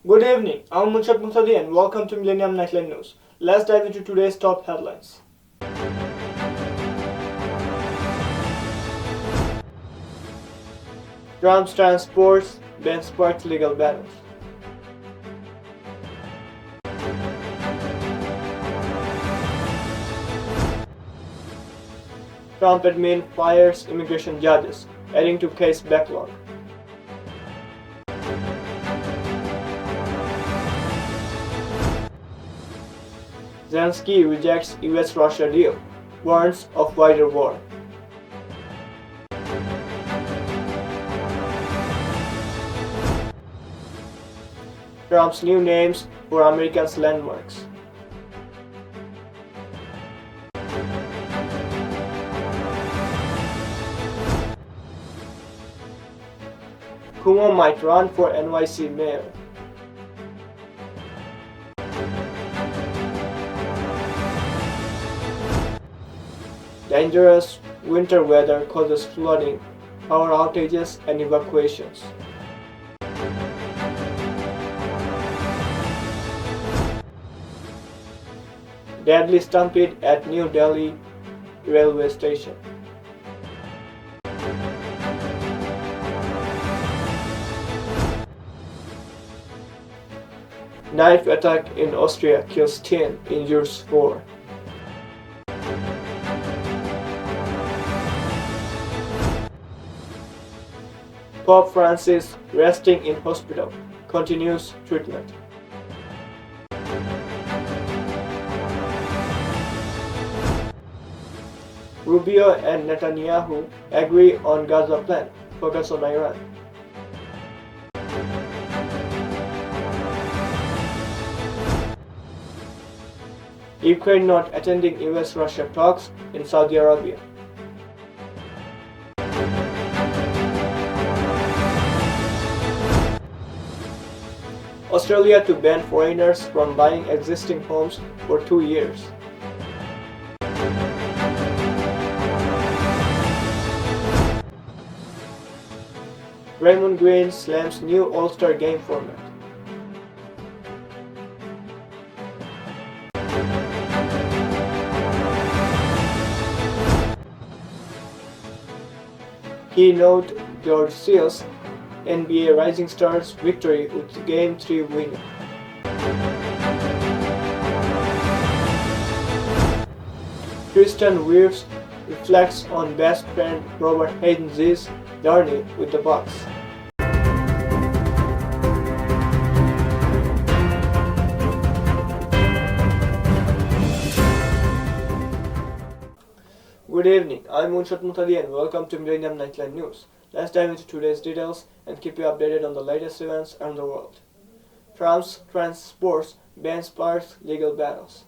Good evening, I'm Munshad Muhtadi and welcome to Millennium Nightline News. Let's dive into today's top headlines. Trump's transports ban sparks legal battles. Trump admin fires immigration judges, adding to case backlog. Zelensky rejects US-Russia deal, warns of wider war. Trump's new names for America's landmarks. Cuomo might run for NYC mayor. Dangerous winter weather causes flooding, power outages, and evacuations. Deadly stampede at New Delhi railway station. Knife attack in Austria kills 10, injures 4. Pope Francis resting in hospital, continues treatment. Rubio and Netanyahu agree on Gaza plan, focus on Iran. Ukraine not attending US-Russia talks in Saudi Arabia. Australia to ban foreigners from buying existing homes for 2 years. Raymond Green slams new All-Star game format. Keynote George Seals, NBA Rising Stars victory with Game 3 win. Kristen Wiig reflects on best friend Robert Hayden's journey with the Bucks. Good evening, I'm Munshad Muhtadi and welcome to Millennium Nightline News. Let's dive into today's details and keep you updated on the latest events around the world. Trump's transports ban sparks legal battles.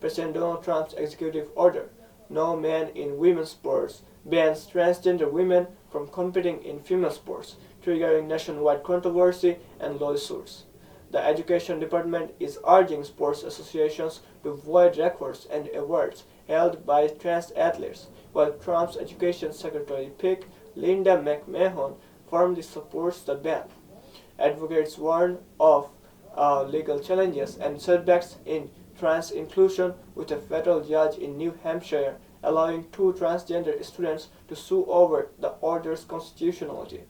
President Donald Trump's executive order, No Man in Women's Sports, bans transgender women from competing in female sports, triggering nationwide controversy and lawsuits. The Education Department is urging sports associations to void records and awards held by trans athletes, while Trump's Education Secretary pick Linda McMahon firmly supports the ban. Advocates warn of legal challenges and setbacks in trans inclusion, with a federal judge in New Hampshire allowing 2 transgender students to sue over the order's constitutionality.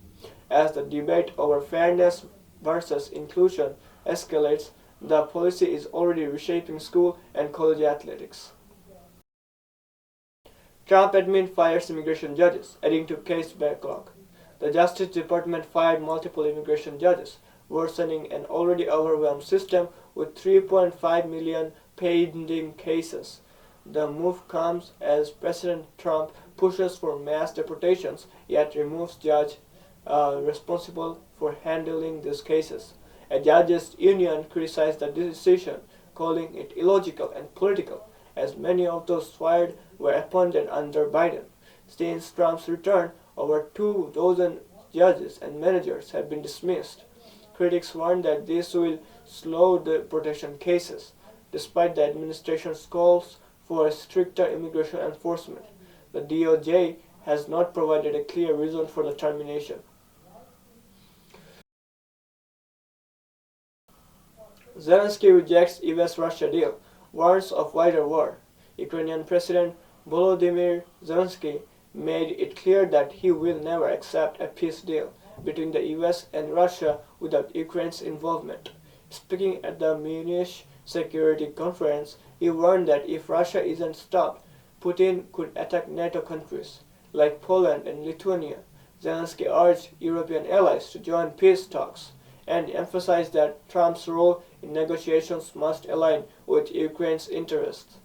As the debate over fairness versus inclusion escalates, the policy is already reshaping school and college athletics. Trump admin fires immigration judges, adding to case backlog. The Justice Department fired multiple immigration judges, worsening an already overwhelmed system with 3.5 million pending cases. The move comes as President Trump pushes for mass deportations, yet removes judges responsible for handling these cases. A judges' union criticized the decision, calling it illogical and political, as many of those fired were appointed under Biden. Since Trump's return, over 2 dozen judges and managers have been dismissed. Critics warn that this will slow the deportation cases, despite the administration's calls for stricter immigration enforcement. The DOJ has not provided a clear reason for the termination. Zelensky rejects US-Russia deal, warns of wider war. Ukrainian President Volodymyr Zelensky made it clear that he will never accept a peace deal between the US and Russia without Ukraine's involvement. Speaking at the Munich Security Conference, he warned that if Russia isn't stopped, Putin could attack NATO countries like Poland and Lithuania. Zelensky urged European allies to join peace talks and emphasized that Trump's role in negotiations must align with Ukraine's interests.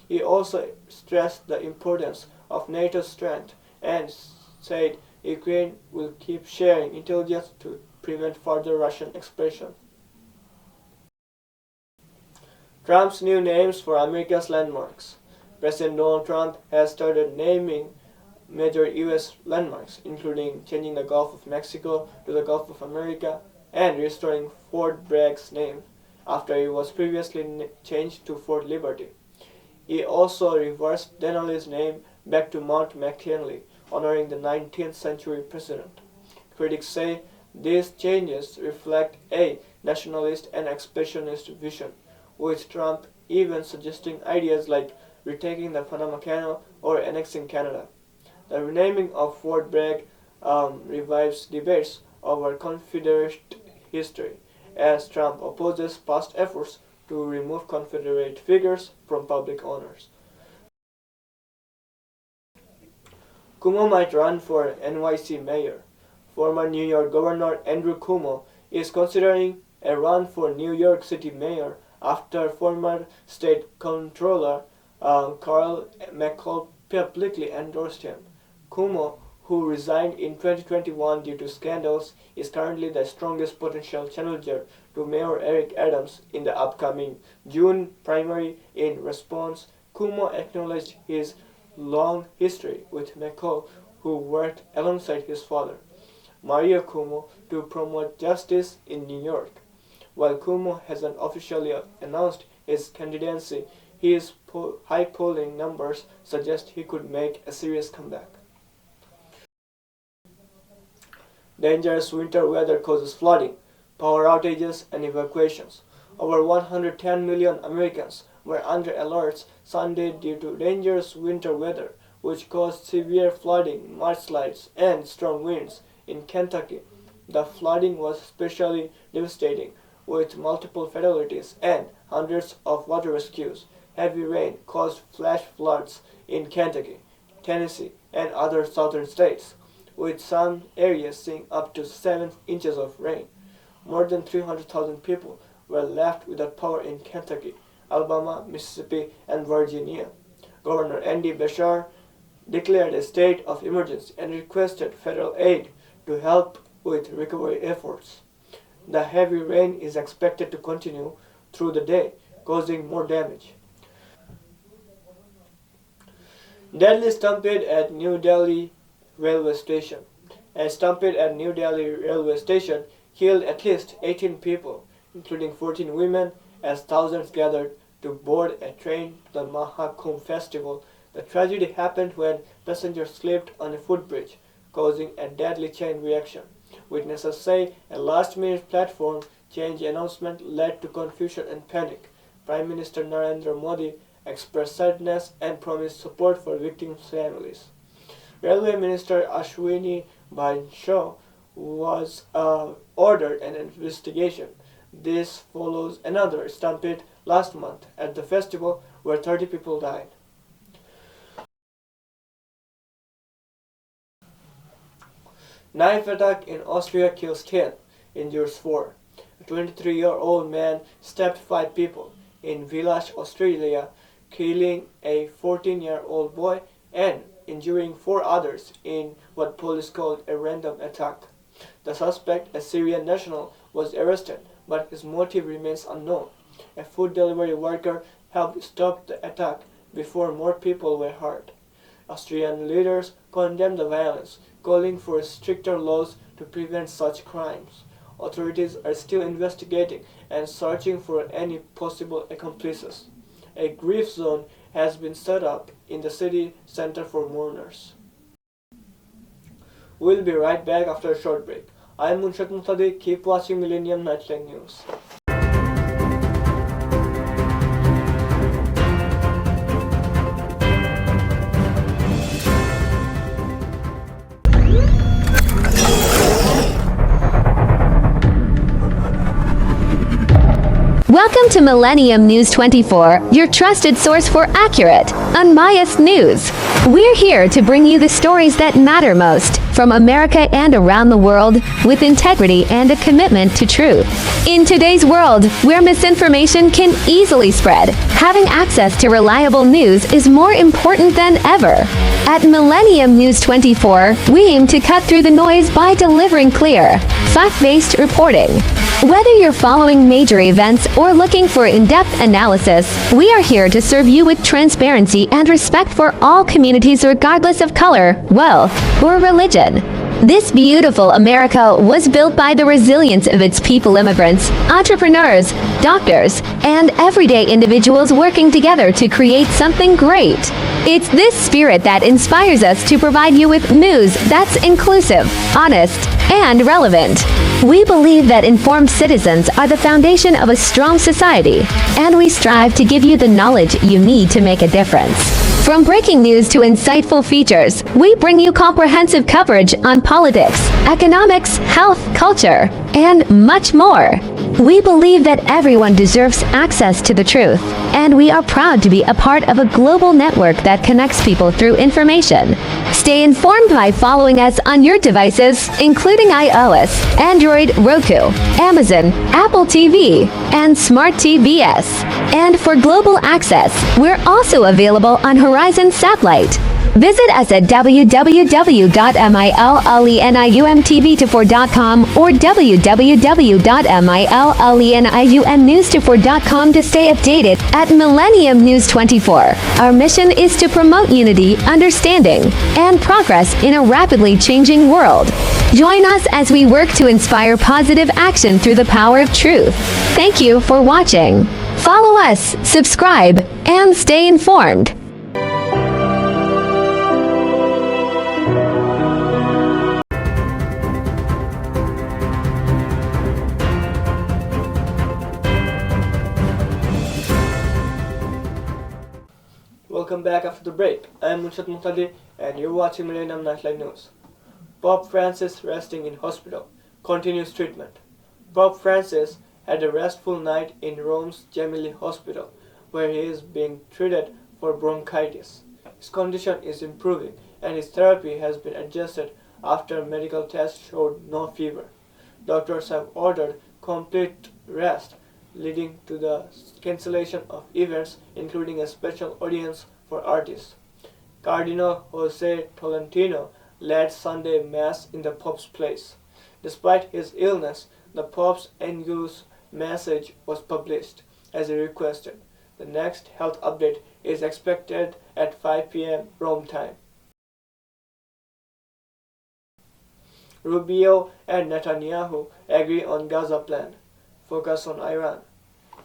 He also stressed the importance of NATO's strength and said Ukraine will keep sharing intelligence to prevent further Russian expansion. Trump's new names for America's landmarks. President Donald Trump has started naming major US landmarks, including changing the Gulf of Mexico to the Gulf of America and restoring Fort Bragg's name after it was previously changed to Fort Liberty. He also reversed Denali's name back to Mount McKinley, honoring the 19th century president. Critics say these changes reflect a nationalist and expansionist vision, with Trump even suggesting ideas like retaking the Panama Canal or annexing Canada. The renaming of Fort Bragg revives debates over Confederate history, as Trump opposes past efforts to remove Confederate figures from public honors. Cuomo might run for NYC mayor. Former New York Governor Andrew Cuomo is considering a run for New York City mayor after former state comptroller Carl McCall publicly endorsed him. Cuomo, who resigned in 2021 due to scandals, is currently the strongest potential challenger to Mayor Eric Adams in the upcoming June primary. In response, Cuomo acknowledged his long history with McCall, who worked alongside his father, Mario Cuomo, to promote justice in New York. While Cuomo hasn't officially announced his candidacy, his high polling numbers suggest he could make a serious comeback. Dangerous winter weather causes flooding, power outages, and evacuations. Over 110 million Americans were under alerts Sunday due to dangerous winter weather, which caused severe flooding, mudslides, and strong winds in Kentucky. The flooding was especially devastating, with multiple fatalities and hundreds of water rescues. Heavy rain caused flash floods in Kentucky, Tennessee, and other southern states, with some areas seeing up to 7 inches of rain. More than 300,000 people were left without power in Kentucky, Alabama, Mississippi, and Virginia. Governor Andy Beshear declared a state of emergency and requested federal aid to help with recovery efforts. The heavy rain is expected to continue through the day, causing more damage. Deadly stampede at New Delhi railway station. A stampede at New Delhi railway station killed at least 18 people, including 14 women, as thousands gathered to board a train to the Mahakumbh festival. The tragedy happened when passengers slipped on a footbridge, causing a deadly chain reaction. Witnesses say a last-minute platform change announcement led to confusion and panic. Prime Minister Narendra Modi expressed sadness and promised support for victims' families. Railway Minister Ashwini Bansal was ordered an investigation. This follows another stampede last month at the festival where 30 people died. Knife attack in Austria kills 10, injures 4. A 23-year-old man stabbed 5 people in Villach, Australia, killing a 14-year-old boy and injuring 4 others in what police called a random attack. The suspect, a Syrian national, was arrested, but his motive remains unknown. A food delivery worker helped stop the attack before more people were hurt. Austrian leaders condemned the violence, calling for stricter laws to prevent such crimes. Authorities are still investigating and searching for any possible accomplices. A grief zone has been set up in the city center for mourners. We'll be right back after a short break. I'm Munshad Muhtadi. Keep watching Millennium Nightline News. Welcome to Millennium News 24, your trusted source for accurate, unbiased news. We're here to bring you the stories that matter most from America and around the world with integrity and a commitment to truth. In today's world, where misinformation can easily spread, having access to reliable news is more important than ever. At Millennium News 24, we aim to cut through the noise by delivering clear, fact-based reporting. Whether you're following major events or looking for in-depth analysis, we are here to serve you with transparency and respect for all communities regardless of color, wealth, or religion. This beautiful America was built by the resilience of its people, immigrants, entrepreneurs, doctors, and everyday individuals working together to create something great. It's this spirit that inspires us to provide you with news that's inclusive, honest, and relevant. We believe that informed citizens are the foundation of a strong society, and we strive to give you the knowledge you need to make a difference. From breaking news to insightful features, we bring you comprehensive coverage on politics, economics, health, culture, and much more. We believe that everyone deserves access to the truth, and we are proud to be a part of a global network that connects people through information. Stay informed by following us on your devices, including iOS, Android, Roku, Amazon, Apple TV, and Smart TVS. And for global access, we're also available on Horizon Satellite. Visit us at www.millenniumtv24.com or www.millenniumnews24.com to stay updated at Millennium News 24. Our mission is to promote unity, understanding, and progress in a rapidly changing world. Join us as we work to inspire positive action through the power of truth. Thank you for watching. Follow us, subscribe, and stay informed. Welcome back after the break. I'm Muntadi and you're watching Millennium Nightlight News. Pope Francis resting in hospital, continues treatment. Pope Francis had a restful night in Rome's Gemelli Hospital, where he is being treated for bronchitis. His condition is improving and his therapy has been adjusted after medical tests showed no fever. Doctors have ordered complete rest, leading to the cancellation of events, including a special audience for artists. Cardinal Jose Tolentino led Sunday Mass in the Pope's place. Despite his illness, the Pope's Angelus message was published as he requested. The next health update is expected at 5 p.m. Rome time. Rubio and Netanyahu agree on Gaza plan. Focus on Iran.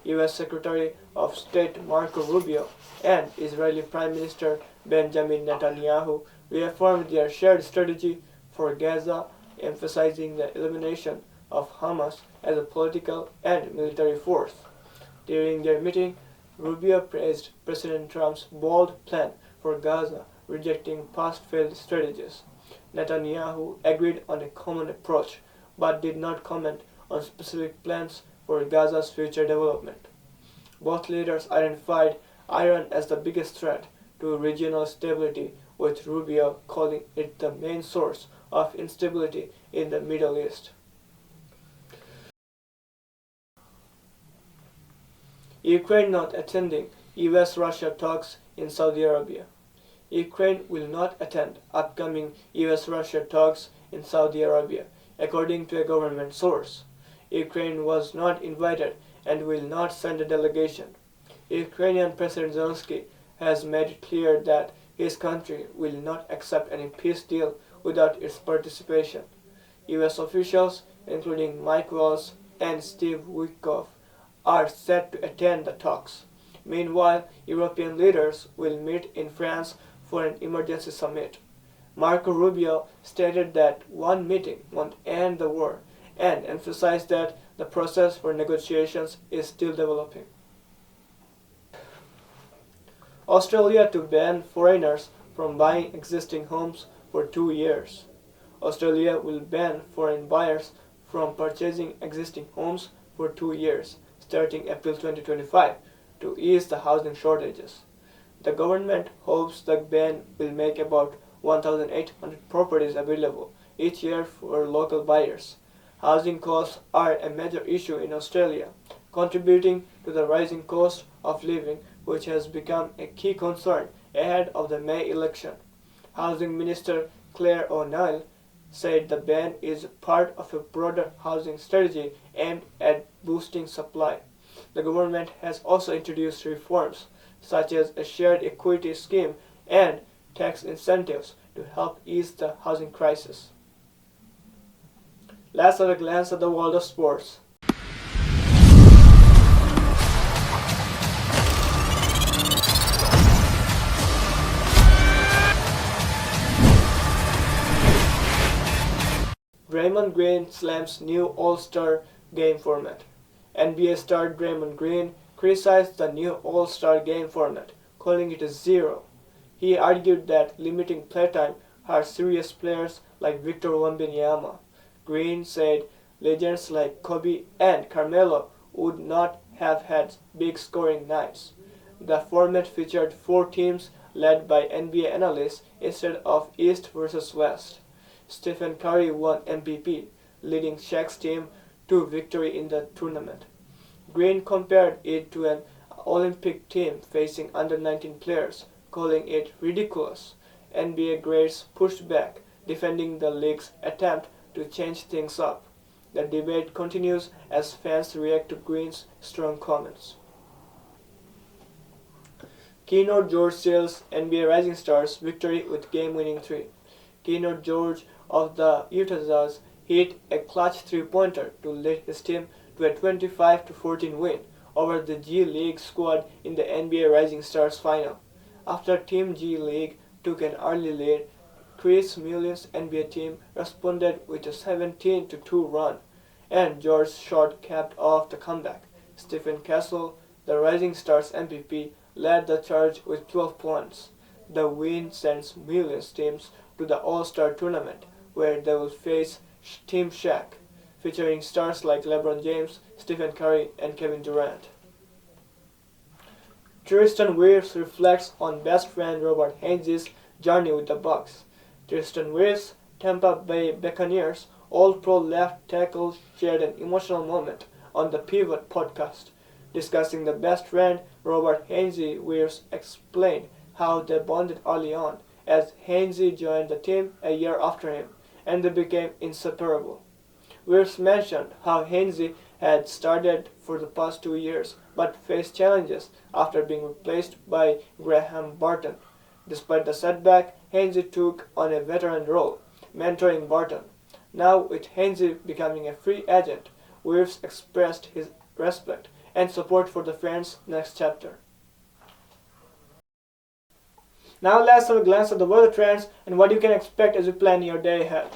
U.S. Secretary of State Marco Rubio and Israeli Prime Minister Benjamin Netanyahu reaffirmed their shared strategy for Gaza, emphasizing the elimination of Hamas as a political and military force. During their meeting, Rubio praised President Trump's bold plan for Gaza, rejecting past failed strategies. Netanyahu agreed on a common approach, but did not comment on specific plans for Gaza's future development. Both leaders identified Iran as the biggest threat to regional stability, with Rubio calling it the main source of instability in the Middle East. Ukraine not attending US-Russia talks in Saudi Arabia. Ukraine will not attend upcoming US-Russia talks in Saudi Arabia, according to a government source. Ukraine was not invited and will not send a delegation. Ukrainian President Zelensky has made it clear that his country will not accept any peace deal without its participation. US officials, including Mike Waltz and Steve Witkoff, are set to attend the talks. Meanwhile, European leaders will meet in France for an emergency summit. Marco Rubio stated that one meeting won't end the war and emphasized that the process for negotiations is still developing. Australia to ban foreigners from buying existing homes for 2 years. Australia will ban foreign buyers from purchasing existing homes for 2 years, starting April 2025 to ease the housing shortages. The government hopes the ban will make about 1,800 properties available each year for local buyers. Housing costs are a major issue in Australia, contributing to the rising cost of living, which has become a key concern ahead of the May election. Housing Minister Claire O'Neill said the ban is part of a broader housing strategy aimed at boosting supply. The government has also introduced reforms such as a shared equity scheme and tax incentives to help ease the housing crisis. Let's have a glance at the world of sports. Draymond Green slams new All-Star game format. NBA star Draymond Green criticized the new All-Star game format, calling it a zero. He argued that limiting playtime hurt serious players like Victor Wembanyama. Green said legends like Kobe and Carmelo would not have had big scoring nights. The format featured 4 teams led by NBA analysts instead of East versus West. Stephen Curry won MVP, leading Shaq's team to victory in the tournament. Green compared it to an Olympic team facing under-19 players, calling it ridiculous. NBA greats pushed back, defending the league's attempt to change things up. The debate continues as fans react to Green's strong comments. Keynote George seals NBA Rising Stars victory with game-winning 3. Keynote George of the Utah Jazz hit a clutch three-pointer to lead his team to a 25-14 win over the G League squad in the NBA Rising Stars final. After Team G League took an early lead, Chris Mullin's NBA team responded with a 17-2 run, and George's shot capped off the comeback. Stephen Castle, the Rising Stars MVP, led the charge with 12 points. The win sends Mullin's teams to the All-Star tournament, where they will face Team Shaq, featuring stars like LeBron James, Stephen Curry, and Kevin Durant. Tristan Wirfs reflects on best friend Robert Hainsey's journey with the Bucks. Tristan Wirfs, Tampa Bay Buccaneers All-Pro left tackle, shared an emotional moment on the Pivot podcast. Discussing the best friend Robert Hainsey, Wirfs explained how they bonded early on, as Hainsey joined the team a year after him, and they became inseparable. Wirfs mentioned how Hainsey had started for the past 2 years, but faced challenges after being replaced by Graham Barton. Despite the setback, Hainsey took on a veteran role, mentoring Barton. Now, with Hainsey becoming a free agent, Wirfs expressed his respect and support for the friends' next chapter. Now let's have a glance at the weather trends and what you can expect as you plan your day ahead.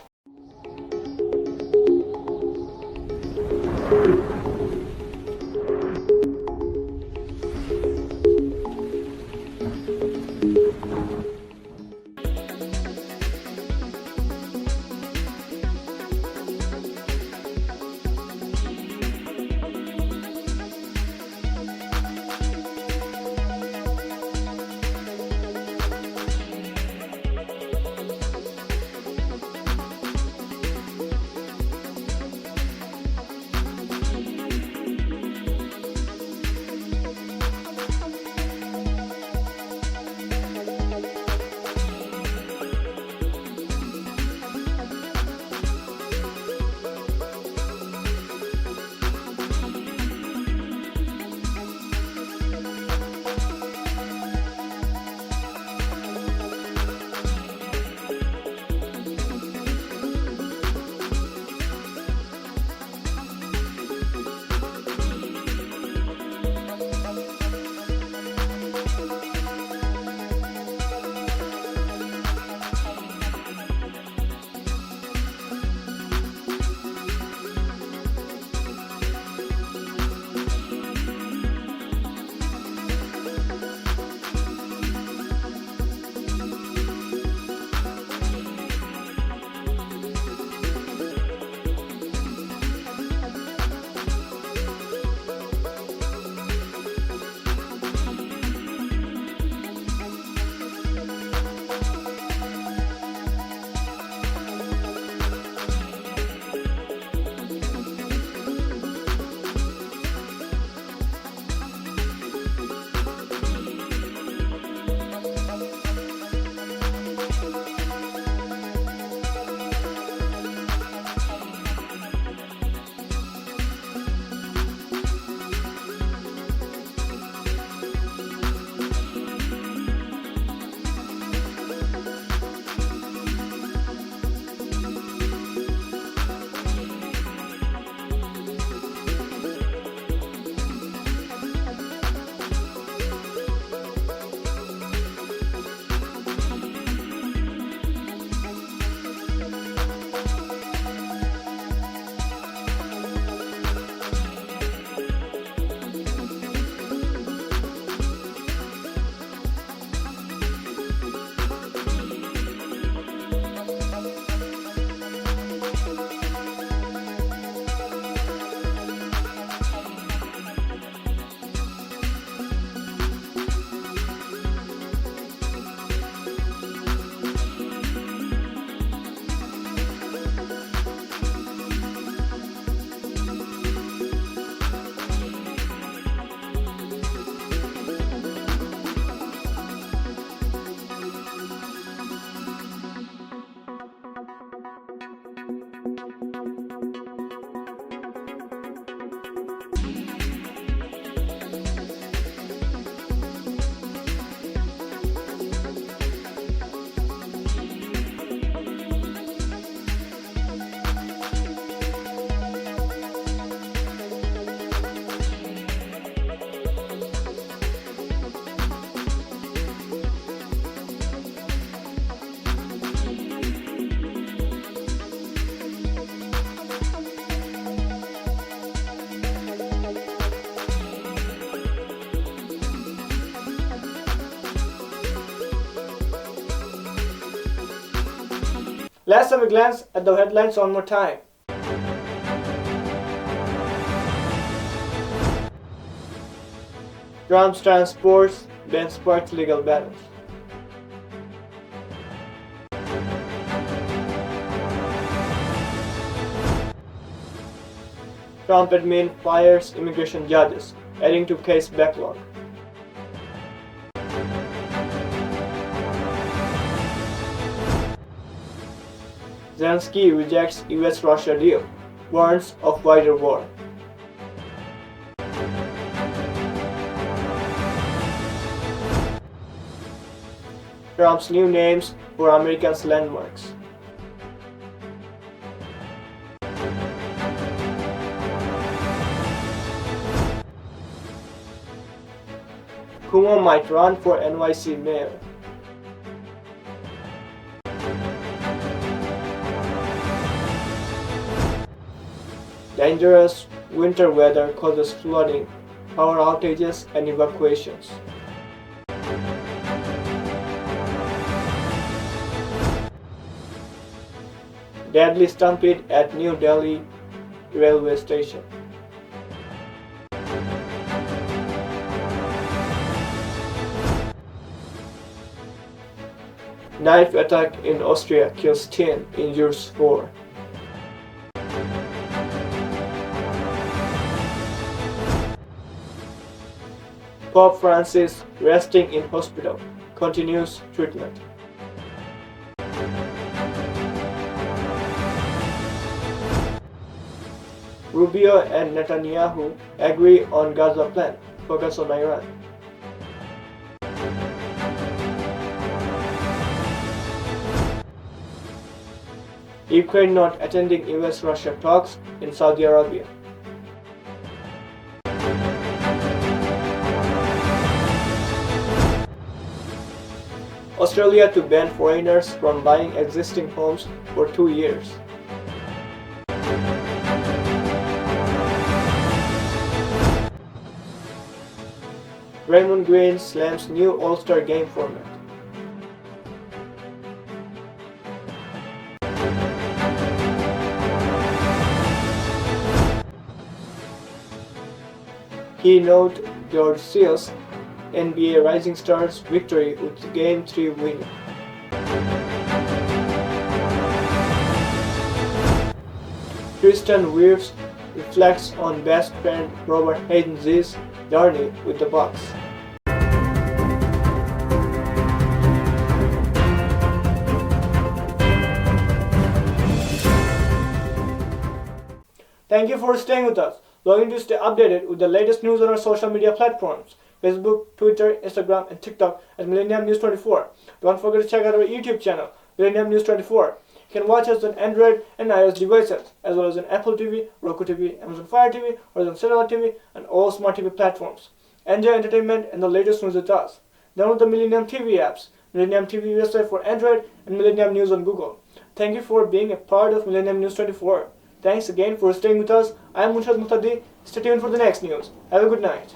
Let's have a glance at the headlines one more time. Trump's transports ban sparks legal battles. Trump admin fires immigration judges, adding to case backlog. Zelensky rejects US-Russia deal, warns of wider war. Trump's new names for Americans' landmarks. Cuomo might run for NYC mayor. Dangerous winter weather causes flooding, power outages, and evacuations. Deadly stampede at New Delhi railway station. Knife attack in Austria kills 10, injures 4. Pope Francis resting in hospital, continues treatment. Rubio and Netanyahu agree on Gaza plan, focus on Iran. Ukraine not attending US-Russia talks in Saudi Arabia. Australia to ban foreigners from buying existing homes for 2 years. Raymond Green slams new All-Star game format. Keynote George Seals NBA Rising Stars victory with Game 3 win. Kristen Reeves reflects on best friend Robert Hayden's journey with the Bucks. Thank you for staying with us. Log in to stay updated with the latest news on our social media platforms. Facebook, Twitter, Instagram, and TikTok at Millennium News 24. Don't forget to check out our YouTube channel, Millennium News 24. You can watch us on Android and iOS devices, as well as on Apple TV, Roku TV, Amazon Fire TV, Horizon Cellular TV, and all smart TV platforms. Enjoy entertainment and the latest news with us. Download the Millennium TV apps, Millennium TV USA for Android, and Millennium News on Google. Thank you for being a part of Millennium News 24. Thanks again for staying with us. I am Munshad Muhtadi. Stay tuned for the next news. Have a good night.